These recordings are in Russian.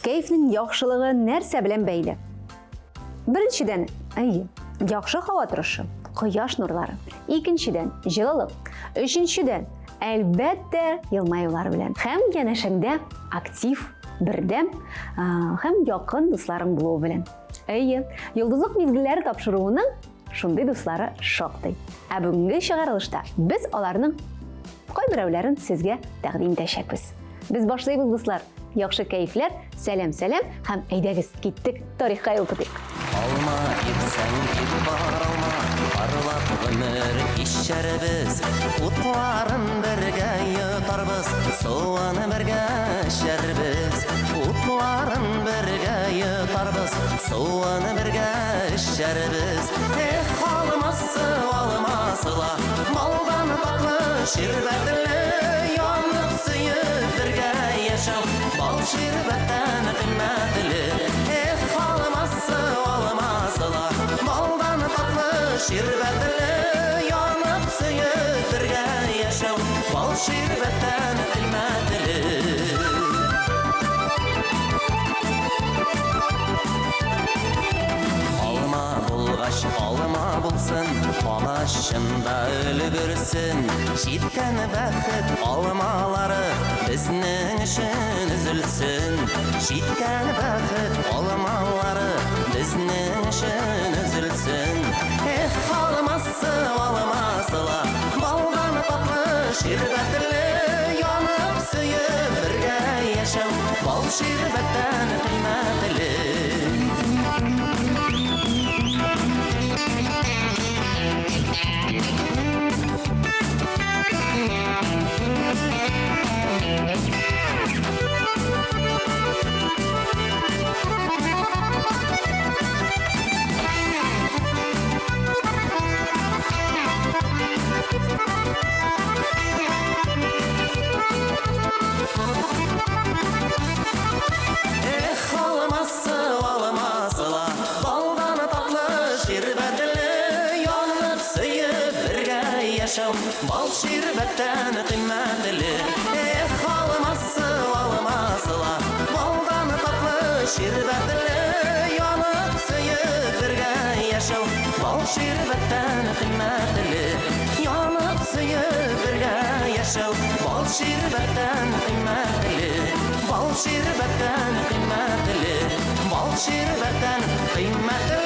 Keyfning yaxshiligi narsa bilan bog'liq. Birinchidan, yaxshi havo turishi, quyosh nurlari. Ikkinchidan, jiloliq. Uchinchidan, albatta, yilmayuvlar bilan. Ham yanashingda aktiv, birdam, ham yaqin do'stlaring bo'luvi bilan. Yulduzliq mezgillari topshiruvining shunday do'stlari shoqdi. Bugungi chiqarilishda biz ularning qo'y birovlarini sizga taqdim etamiz. Biz boshlaymiz do'stlar. Yaxshi kayflar, salam ham aydagiz ketdik tarixga yo'lqidik. Alma yetsang bar alma, parlaq ömür işşerbiz, utların birge yutarbiz, suvani birge işşerbiz, utların birge yutarbiz, suvani birge işşerbiz. Alması almasıla, maldan tatlı şirbetli, yanıp suyup birge yaşam, bal şirbetten kıymetli. Alması almasıla, maldan tatlı şirbetli, yanıp suyup birge yaşam, bal şirbetten kıymetli. Alma bulsun, ağaçında ölübürsün. Şitten bəxit almaları bizning üçün üzülsün. Şitten bəxit almaları bizning üçün üzülsün. Alması almasıla, baldan tatlı şirbetli, yanıp suyup birge yaşam, bal şirbetten kıymetli. Bal şirbetten kıymetli, alması almasıla, baldan tatlı şirbetli, yanıp suyup birge yaşam, bal şirbetten kıymetli, yanıp suyup birge yaşam, bal şirbetten kıymetli, bal şirbetten kıymetli, bal şirbetten kıymetli.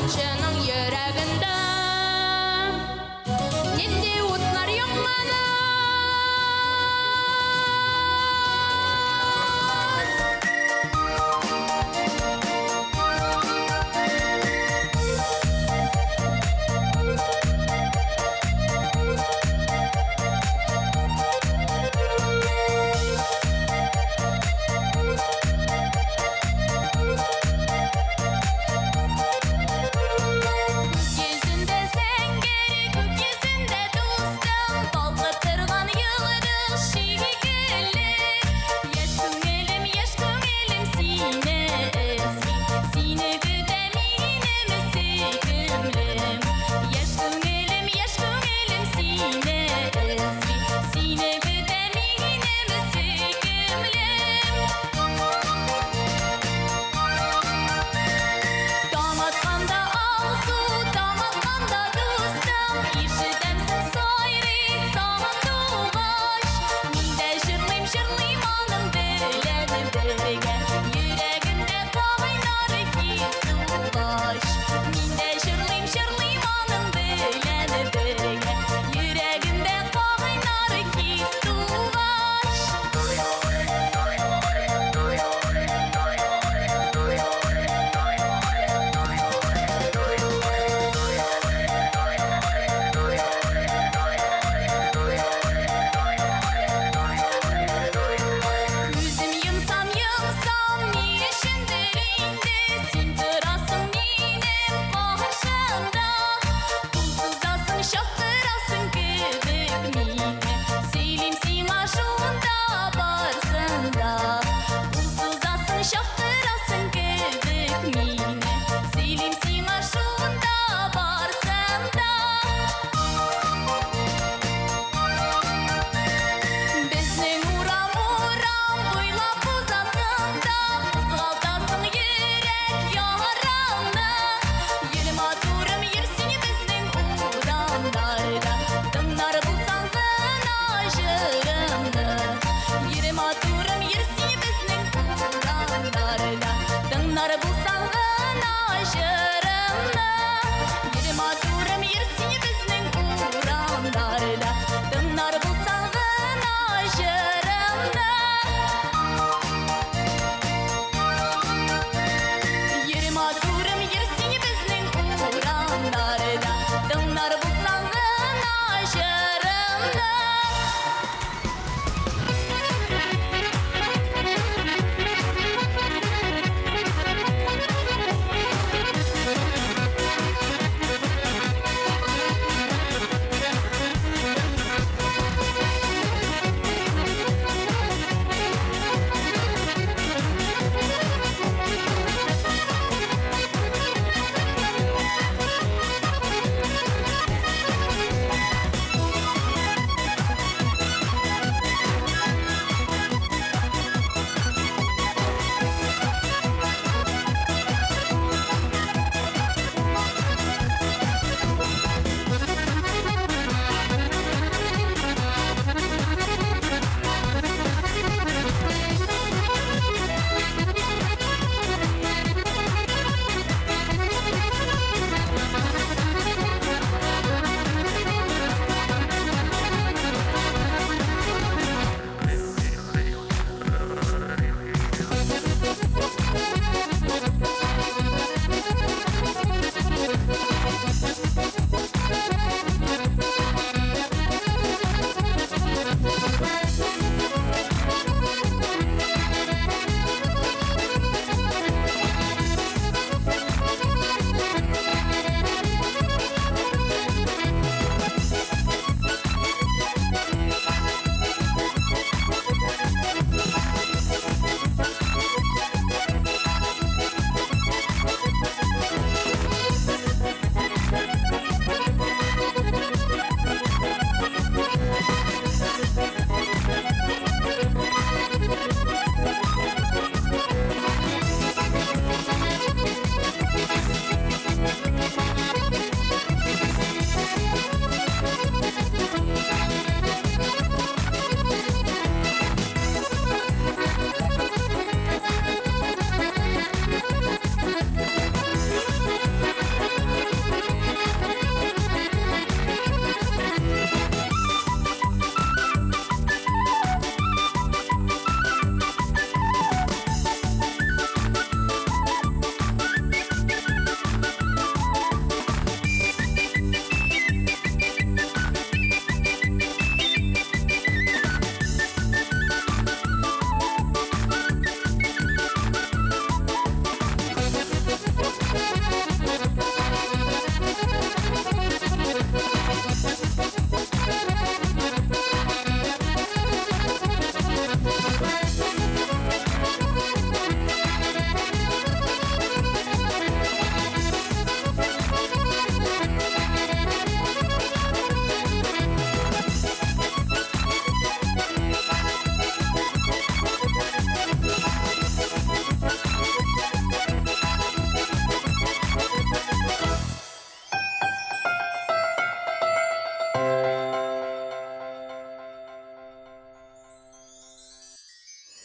yazgıçının yüreğinde Nindi utlar yanmalı Yüzü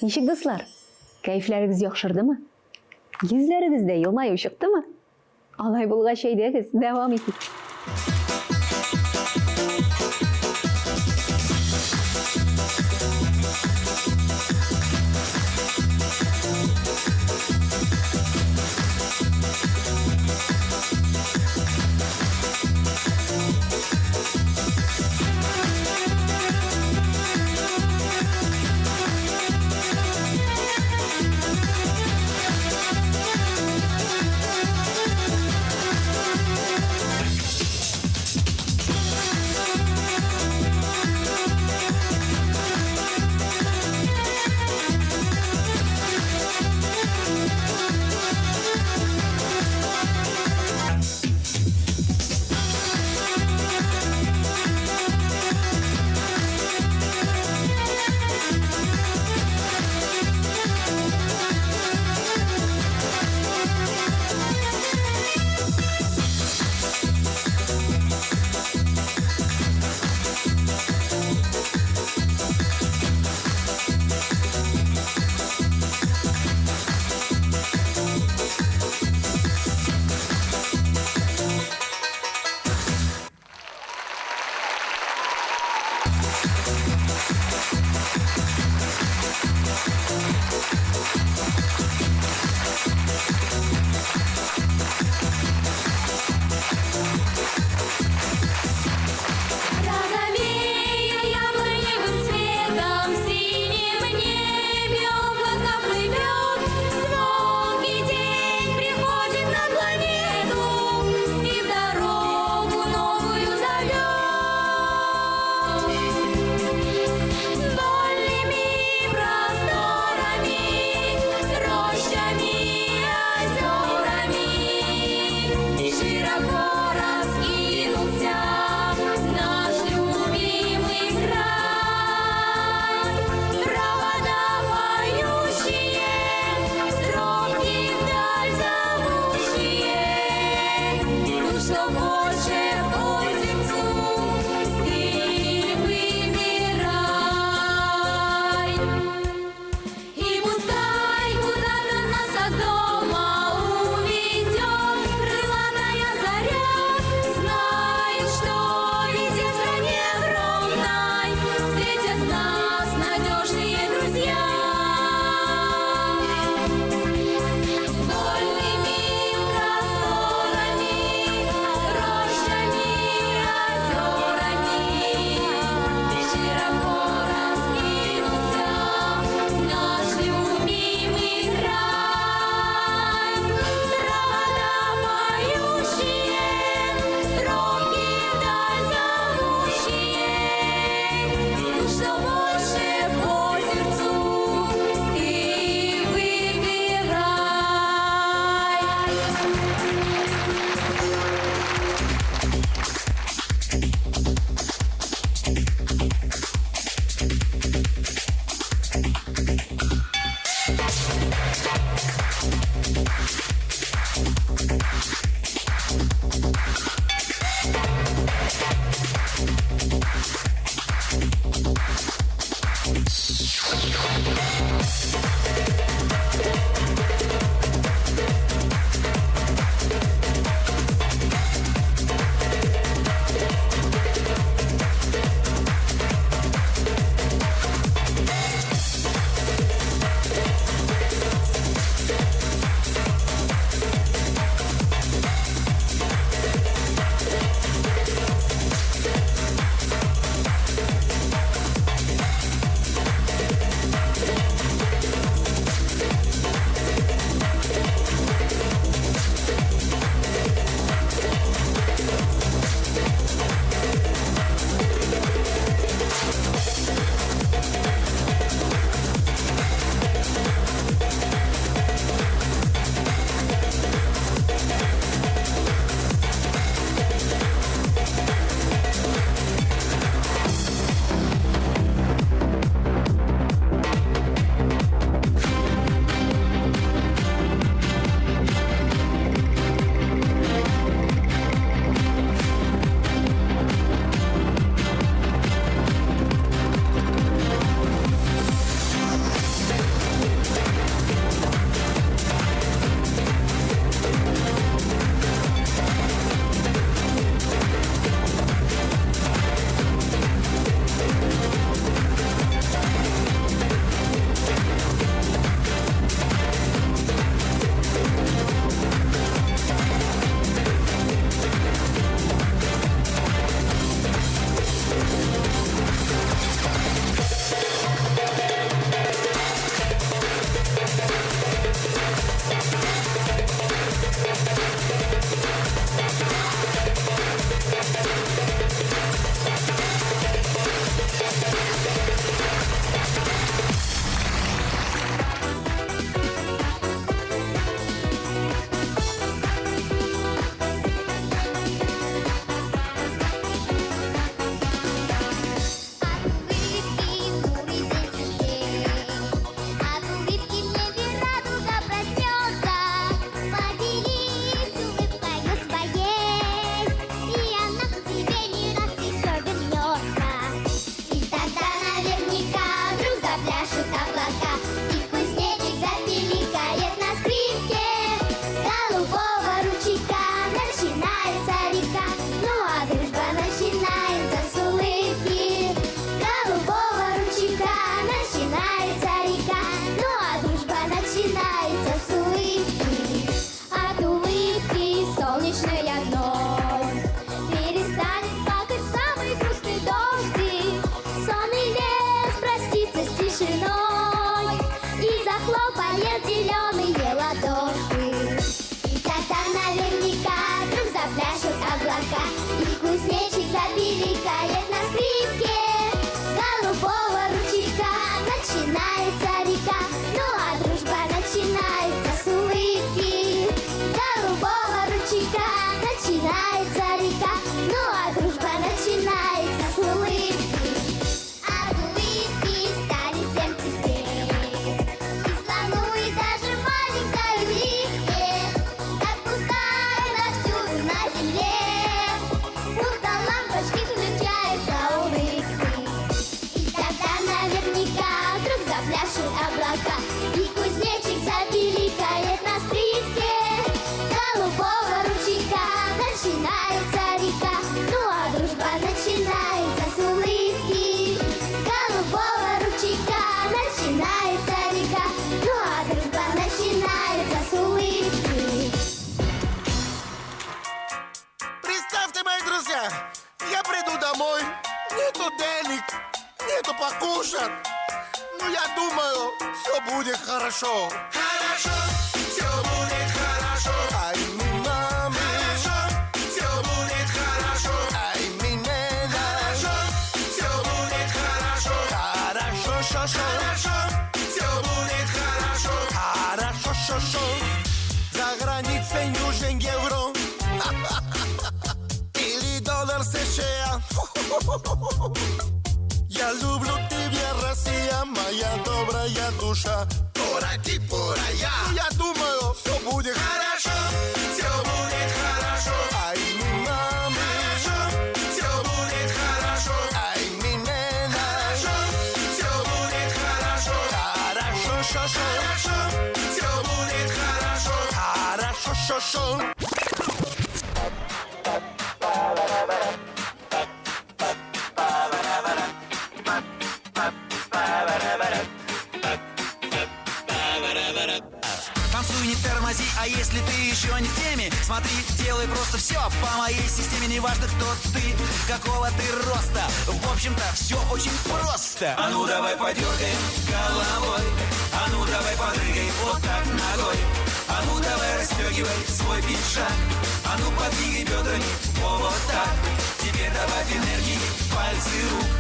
Ничек дуслар? Кәйфләрегез яхшырдымы? Йөзләрегездә елмаю чыктымы? Алай булгач әйдәгез, дәвам итик. думаю, все будет хорошо. Хорошо, все будет хорошо. Ай, мама, хорошо, все будет хорошо. Ай, минена, хорошо, все будет хорошо. Хорошо, хорошо, все будет хорошо. Хорошо, за границей нужен евро. Или доллар США. Я люблю тебя, Россия, моя добрая душа. Пора-ки, пора-я. Я думаю, все будет хорошо. Все будет хорошо. Ай, мама, хорошо. Все будет хорошо. Ай, минена, хорошо. Все будет хорошо. Хорошо, хорошо. Все будет хорошо. Хорошо. Танцуй, не тормози, а если ты еще не в теме, смотри, делай просто все по моей системе. Неважно, кто ты, какого ты роста, в общем-то, все очень просто. А ну давай подергаем головой, а ну давай подрыгай вот так ногой, а ну давай расстегивай свой пиджак, а ну подвигай бедрами, вот так. Теперь добавь энергии, пальцы рук,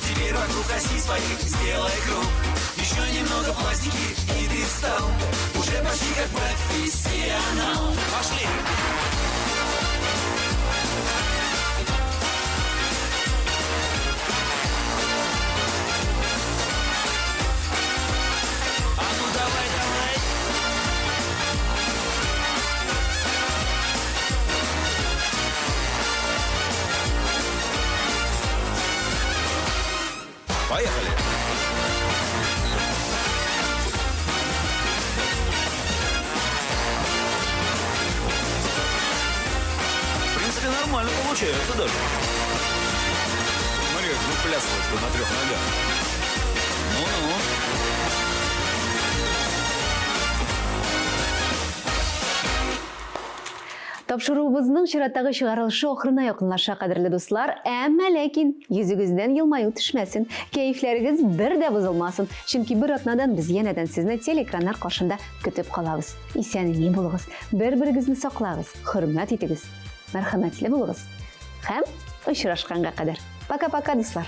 теперь вокруг оси своей сделай круг. Еще немного пластики, и ты встал уже почти как профессионал. Пошли! А ну давай, давай! Поехали! Нормально получается даже. Смотри, как выплясывает на 3 ногах. Ну-ну. Тапшыруыбызның чираттагы чыгарылышы ахырына якынлаша, кадерле дуслар. Әмма ләкин йөзегездән елмаю төшмәсен, кәефләрегез бер дә бозылмасын. Чөнки бер атнадан без янәдән сезне телекраннар каршында көтеп калабыз. Исән-имин булыгыз, бер-берегезне саклагыз, хөрмәт итегез, мәрхәмәтле булыгыз. Һәм очрашканга кадәр. Пока-пока, дуслар.